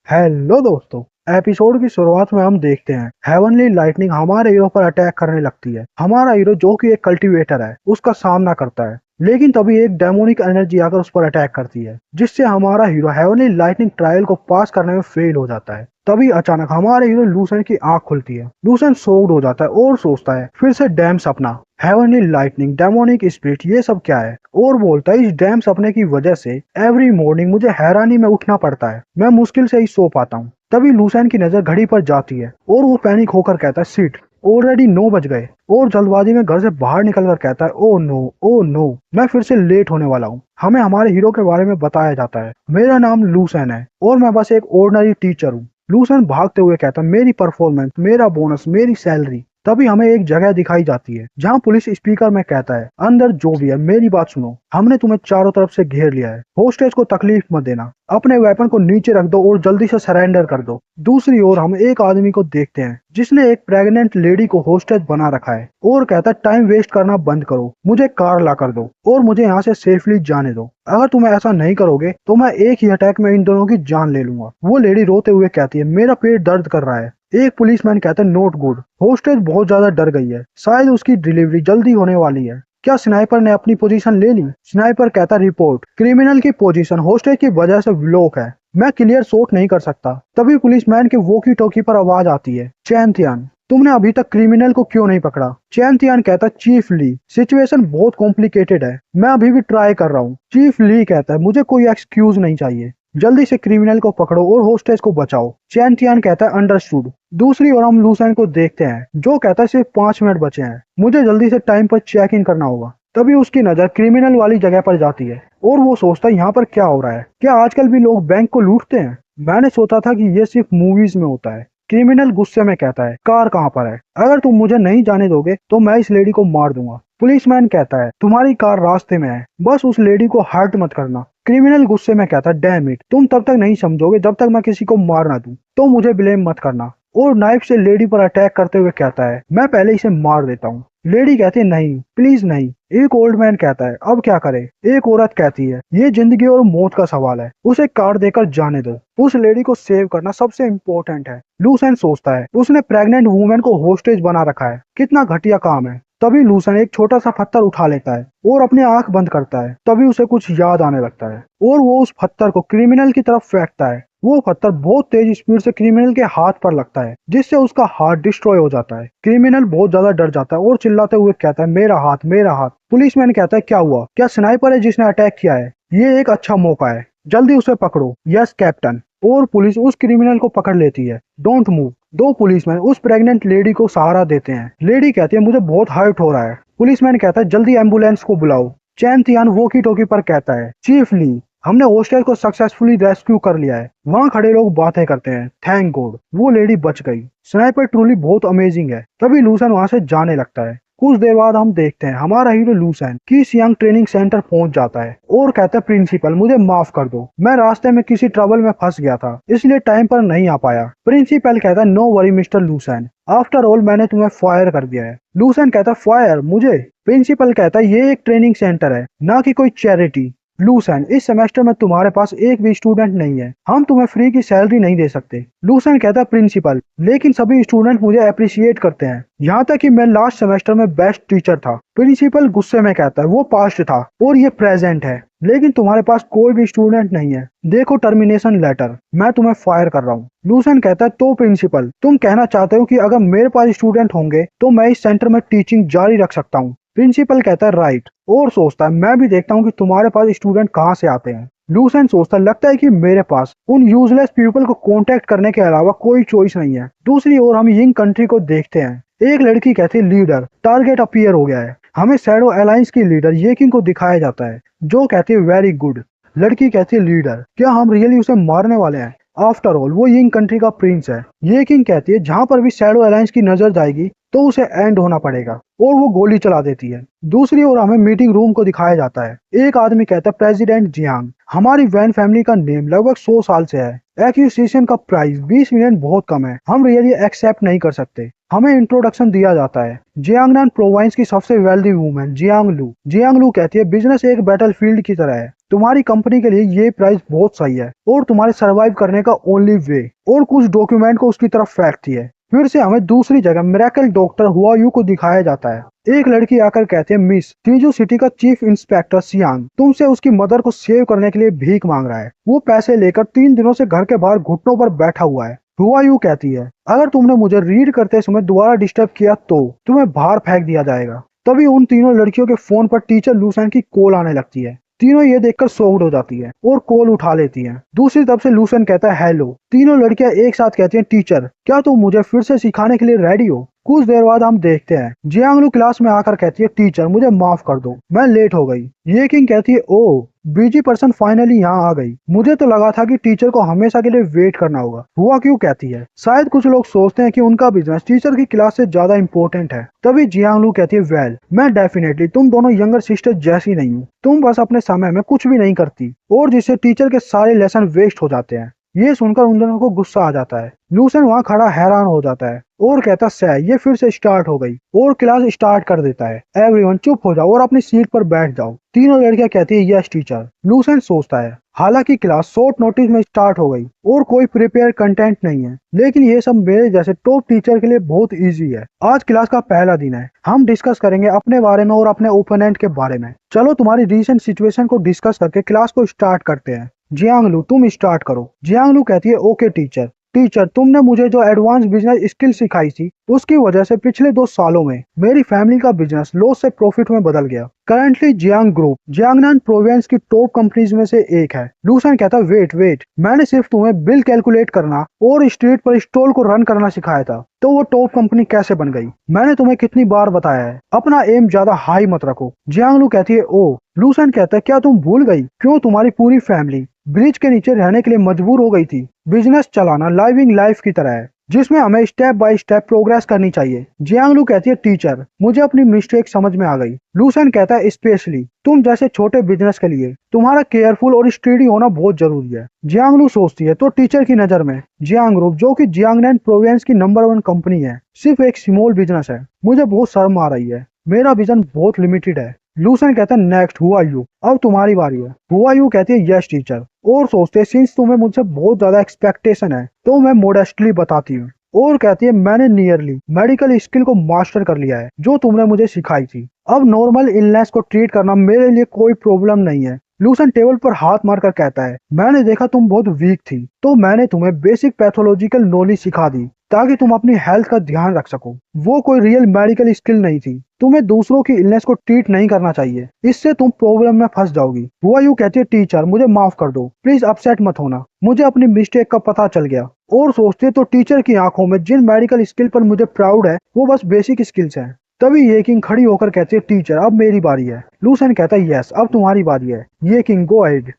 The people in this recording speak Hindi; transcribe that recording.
हेलो दोस्तों। एपिसोड की शुरुआत में हम देखते हैं हेवनली लाइटनिंग हमारे हीरो पर अटैक करने लगती है। हमारा हीरो जो कि एक कल्टीवेटर है उसका सामना करता है, लेकिन तभी एक डेमोनिक एनर्जी आकर उस पर अटैक करती है, जिससे हमारा हीरो हेवनली लाइटनिंग ट्रायल को पास करने में फेल हो जाता है। तभी अचानक हमारे हीरो लूसेंट की आंख खुलती है। लूसेंट शॉक्ड हो जाता है और सोचता है फिर से डैम सपना, हेवनली लाइटनिंग, डेमोनिक स्पिरिट, ये सब क्या है। और बोलता है इस डैम सपने की वजह से एवरी मॉर्निंग मुझे हैरानी में उठना पड़ता है, मैं मुश्किल से ही सो पाता हूँ। तभी लूसेंट की नजर घड़ी पर जाती है और वो पैनिक होकर कहता है सिट, ऑलरेडी 9 बज गए। और जल्दबाजी में घर से बाहर निकलकर कहता है ओ नो, मैं फिर से लेट होने वाला हूँ। हमें हमारे हीरो के बारे में बताया जाता है, मेरा नाम लूसेन है और मैं बस एक ऑर्डिनरी टीचर हूँ। लूसेन भागते हुए कहता है मेरी परफॉर्मेंस, मेरा बोनस, मेरी सैलरी। तभी हमें एक जगह दिखाई जाती है जहाँ पुलिस स्पीकर में कहता है अंदर जो भी है मेरी बात सुनो, हमने तुम्हें चारों तरफ से घेर लिया है, होस्टेज को तकलीफ मत देना, अपने वेपन को नीचे रख दो और जल्दी से सरेंडर कर दो। दूसरी ओर हम एक आदमी को देखते हैं जिसने एक प्रेग्नेंट लेडी को होस्टेज बना रखा है और कहता है टाइम वेस्ट करना बंद करो, मुझे कार ला कर दो और मुझे यहाँ से सेफली जाने दो। अगर तुम ऐसा नहीं करोगे तो मैं एक ही अटैक में इन दोनों की जान ले लूंगा। वो लेडी रोते हुए कहती है मेरा पेट दर्द कर रहा है। एक पुलिसमैन कहता है नोट गुड, होस्टेज बहुत ज्यादा डर गई है, शायद उसकी डिलीवरी जल्दी होने वाली है। क्या स्नाइपर ने अपनी पोजीशन ले ली? स्नाइपर कहता रिपोर्ट, क्रिमिनल की पोजीशन होस्टेज की वजह से ब्लॉक है, मैं क्लियर शॉट नहीं कर सकता। तभी पुलिसमैन के वॉकी टॉकी पर आवाज आती है चैंथियन, तुमने अभी तक क्रिमिनल को क्यों नहीं पकड़ा? चैंथियन कहता चीफ ली, सिचुएशन बहुत कॉम्प्लिकेटेड है, मैं अभी भी ट्राई कर रहा हूँ। चीफ ली कहता है मुझे कोई एक्सक्यूज नहीं चाहिए, जल्दी से क्रिमिनल को पकड़ो और होस्टेज को बचाओ। चैंथियन कहता है अंडरस्टूड। दूसरी ओर हम लूसेंट को देखते हैं जो कहता है सिर्फ 5 मिनट बचे हैं, मुझे जल्दी से टाइम पर चेक इन करना होगा। तभी उसकी नजर क्रिमिनल वाली जगह पर जाती है और वो सोचता है यहाँ पर क्या हो रहा है, क्या आजकल भी लोग बैंक को लूटते हैं? मैंने सोचा था कि ये सिर्फ मूवीज में होता है। क्रिमिनल गुस्से में कहता है कार कहाँ पर है, अगर तुम मुझे नहीं जाने दोगे तो मैं इस लेडी को मार दूंगा। पुलिसमैन कहता है तुम्हारी कार रास्ते में है, बस उस लेडी को हर्ट मत करना। क्रिमिनल गुस्से में कहता है डैम इट, तुम तब तक नहीं समझोगे जब तक मैं किसी को मार ना दूं, तो मुझे ब्लेम मत करना। और नाइफ से लेडी पर अटैक करते हुए कहता है मैं पहले इसे मार देता हूँ। लेडी कहती है नहीं प्लीज नहीं। एक ओल्ड मैन कहता है अब क्या करे? एक औरत कहती है ये जिंदगी और मौत का सवाल है, उसे कार देकर जाने दो, उस लेडी को सेव करना सबसे इम्पोर्टेंट है। लूसेंट सोचता है उसने प्रेग्नेंट वुमेन को होस्टेज बना रखा है, कितना घटिया काम है। तभी लूसेंट एक छोटा सा पत्थर उठा लेता है और अपनी आंख बंद करता है। तभी उसे कुछ याद आने लगता है और वो उस पत्थर को क्रिमिनल की तरफ फेंकता है। वो पत्थर बहुत तेज स्पीड से क्रिमिनल के हाथ पर लगता है, जिससे उसका हाथ डिस्ट्रॉय हो जाता है। क्रिमिनल बहुत ज्यादा डर जाता है और चिल्लाते हुए कहता है मेरा हाथ, मेरा हाथ। पुलिसमैन कहता है क्या हुआ, क्या स्नाइपर है जिसने अटैक किया है? ये एक अच्छा मौका है, जल्दी उसे पकड़ो। Yes captain. और पुलिस उस क्रिमिनल को पकड़ लेती है। Don't move. दो पुलिसमैन उस प्रेग्नेंट लेडी को सहारा देते हैं। लेडी कहती है मुझे बहुत हर्ट हो रहा है। पुलिसमैन कहता है जल्दी एम्बुलेंस को बुलाओ। चैंथियन वॉकी टॉकी पर कहता है चीफ ली, हमने होस्टेज को सक्सेसफुली रेस्क्यू कर लिया है। वहाँ खड़े लोग बातें करते हैं थैंक गॉड वो लेडी बच गई, स्नाइपर ट्रूली बहुत अमेजिंग है। तभी लूसेंट वहाँ से जाने लगता है। कुछ देर बाद हम देखते हैं हमारा हीरो लूसेंट किस यंग ट्रेनिंग सेंटर पहुंच जाता है और कहता है प्रिंसिपल मुझे माफ कर दो, मैं रास्ते में किसी ट्रबल में फंस गया था इसलिए टाइम पर नहीं आ पाया। प्रिंसिपल कहता है no worry mister Lucent, after all मैंने तुम्हें फायर कर दिया है। लूसेंट कहता है फायर मुझे? प्रिंसिपल कहता है ये एक ट्रेनिंग सेंटर है ना कि कोई चैरिटी। लूसेंट इस सेमेस्टर में तुम्हारे पास एक भी स्टूडेंट नहीं है, हम तुम्हें फ्री की सैलरी नहीं दे सकते। लूसेंट कहता है प्रिंसिपल लेकिन सभी स्टूडेंट मुझे अप्रिशिएट करते हैं, यहाँ तक कि मैं लास्ट सेमेस्टर में बेस्ट टीचर था। प्रिंसिपल गुस्से में कहता है वो पास्ट था और ये प्रेजेंट है, लेकिन तुम्हारे पास कोई भी स्टूडेंट नहीं है, देखो टर्मिनेशन लेटर, मैं तुम्हें फायर कर रहा हूँ। लूसेंट कहता है तो प्रिंसिपल तुम कहना चाहते हो कि अगर मेरे पास स्टूडेंट होंगे तो मैं इस सेंटर में टीचिंग जारी रख सकता हूँ? प्रिंसिपल कहता है राइट और सोचता है मैं भी देखता हूँ कि तुम्हारे पास स्टूडेंट कहाँ से आते हैं। लूसेंट सोचता लगता है कि मेरे पास उन यूजलेस पीपल को कांटेक्ट करने के अलावा कोई चॉइस नहीं है। दूसरी ओर हम यंग कंट्री को देखते हैं। एक लड़की कहती है लीडर टारगेट अपीयर हो गया है। हमें शैडो अलायंस की लीडर येकिंग को दिखाया जाता है जो कहती है वेरी गुड। लड़की कहती है लीडर क्या हम रियली उसे मारने वाले हैं? आफ्टर ऑल वो यंग कंट्री का प्रिंस है। येकिंग कहती है जहाँ पर भी शैडो अलायंस की नजर जाएगी तो उसे एंड होना पड़ेगा और वो गोली चला देती है। दूसरी ओर हमें मीटिंग रूम को दिखाया जाता है। एक आदमी कहता है, प्रेसिडेंट जियांग, हमारी वैन फैमिली का नेम लगभग 100 साल से है। एक्विजिशन का प्राइस 20 मिलियन बहुत कम है, हम रियली एक्सेप्ट नहीं कर सकते। हमें इंट्रोडक्शन दिया जाता है, जियांगनान प्रोविंस की सबसे वेल्दी वूमेन जियांगलू। जियांगलू कहती है, बिजनेस एक बैटलफील्ड की तरह है, तुम्हारी कंपनी के लिए ये प्राइस बहुत सही है और तुम्हारे सरवाइव करने का ओनली वे। और कुछ डॉक्यूमेंट को उसकी तरफ फेंकती है। फिर से हमें दूसरी जगह मिरेकल डॉक्टर हुआयू को दिखाया जाता है। एक लड़की आकर कहती है, मिस, तीजू सिटी का चीफ इंस्पेक्टर सियांग तुमसे उसकी मदर को सेव करने के लिए भीख मांग रहा है। वो पैसे लेकर 3 दिनों से घर के बाहर घुटनों पर बैठा हुआ है। हुआयू कहती है, अगर तुमने मुझे रीड करते समय दोबारा डिस्टर्ब किया तो तुम्हें बाहर फेंक दिया जाएगा। तभी उन तीनों लड़कियों के फोन पर टीचर लूसेन की कॉल आने लगती है। तीनों ये देखकर शॉक्ड हो जाती है और कॉल उठा लेती हैं। दूसरी तरफ से लूसेन कहता है, हेलो। तीनों लड़कियां एक साथ कहती हैं, टीचर, क्या तुम मुझे फिर से सिखाने के लिए रेडी हो? कुछ देर बाद हम देखते हैं जियांगलू क्लास में आकर कहती है, टीचर मुझे माफ कर दो, मैं लेट हो गई। ये किंग कहती है, ओ बीजी पर्सन फाइनली यहाँ आ गई, मुझे तो लगा था कि टीचर को हमेशा के लिए वेट करना होगा। हुआ क्यों कहती है, शायद कुछ लोग सोचते हैं कि उनका बिजनेस टीचर की क्लास से ज्यादा इंपॉर्टेंट है। तभी जियांगलू कहती है, वेल, मैं डेफिनेटली तुम दोनों यंगर सिस्टर जैसी नहीं हूँ, तुम बस अपने समय में कुछ भी नहीं करती और जिससे टीचर के सारे लेसन वेस्ट हो जाते हैं। ये सुनकर उन दोनों को गुस्सा आ जाता है। लूसेन वहाँ खड़ा हैरान हो जाता है और कहता, सै ये फिर से स्टार्ट हो गई और क्लास स्टार्ट कर देता है। एवरीवन चुप हो जाओ और अपनी सीट पर बैठ जाओ। तीनों लड़कियां कहती है, यस टीचर। लूसेन सोचता है, हालांकि क्लास शॉर्ट नोटिस में स्टार्ट हो गई और कोई प्रिपेयर कंटेंट नहीं है, लेकिन ये सब मेरे जैसे टॉप टीचर के लिए बहुत इजी है। आज क्लास का पहला दिन है, हम डिस्कस करेंगे अपने बारे में और अपने ओपोनेंट के बारे में। चलो तुम्हारी रिसेंट सिचुएशन को डिस्कस करके क्लास को स्टार्ट करते हैं। जियांगलू, तुम स्टार्ट करो। जियांगलू कहती है, ओके टीचर। टीचर, तुमने मुझे जो एडवांस बिजनेस स्किल सिखाई थी उसकी वजह से पिछले 2 सालों में मेरी फैमिली का बिजनेस लॉस से प्रॉफिट में बदल गया। Currently Jiang group Jiangnan province की टॉप कंपनीज में से एक है। लूसेन कहता, वेट, मैंने सिर्फ तुम्हें बिल कैलकुलेट करना और स्ट्रीट पर स्टॉल को रन करना सिखाया था, तो वो टॉप कंपनी कैसे बन गई? मैंने तुम्हें कितनी बार बताया है, अपना एम ज्यादा हाई मत रखो। जियांगलू कहती है, ओ। लूसेन कहता है, क्या तुम भूल गई क्यों तुम्हारी पूरी फैमिली ब्रिज के नीचे रहने के लिए मजबूर हो गई थी? बिजनेस चलाना लाइविंग लाइफ की तरह है जिसमें हमें स्टेप बाय स्टेप प्रोग्रेस करनी चाहिए। जियांगलू कहती है, टीचर मुझे अपनी मिस्टेक समझ में आ गई। लूसेन कहता है, स्पेशली तुम जैसे छोटे बिजनेस के लिए तुम्हारा केयरफुल और स्टडी होना बहुत जरूरी है। जियांगलू सोचती है, तो टीचर की नजर में जियांग ग्रुप, जो कि जियांगनान प्रोविंस की नंबर 1 कंपनी है, सिर्फ एक स्मॉल बिजनेस है। मुझे बहुत शर्म आ रही है, मेरा विजन बहुत लिमिटेड है। लूसेन कहता है, नेक्स्ट हुआयू, अब तुम्हारी बारी है। हुआयू कहती है, यस टीचर। और सोचते, सिंस तुम्हें मुझसे बहुत ज्यादा एक्सपेक्टेशन है तो मैं मोडेस्टली बताती हूँ। और कहती है, मैंने नियरली मेडिकल स्किल को मास्टर कर लिया है जो तुमने मुझे सिखाई थी। अब नॉर्मल इलनेस को ट्रीट करना मेरे लिए कोई प्रॉब्लम नहीं है। लूसेन टेबल पर हाथ मारकर कहता है, मैंने देखा तुम बहुत वीक थी तो मैंने तुम्हें बेसिक पैथोलॉजिकल नॉलेज सिखा दी ताकि तुम अपनी हेल्थ का ध्यान रख सको। वो कोई रियल मेडिकल स्किल नहीं थी। तुम्हें दूसरों की इलनेस को ट्रीट नहीं करना चाहिए, इससे तुम प्रॉब्लम में फंस जाओगी। हुआयू कहती है, टीचर मुझे माफ कर दो, प्लीज अपसेट मत होना, मुझे अपनी मिस्टेक का पता चल गया। और सोचते, तो टीचर की आंखों में जिन मेडिकल स्किल पर मुझे प्राउड है वो बस बेसिक स्किल्स हैं। तभी ये किंग खड़ी होकर कहती है, टीचर अब मेरी बारी है। लूसेन कहता है, यस अब तुम्हारी बारी है। ये किंग, गो अहेड।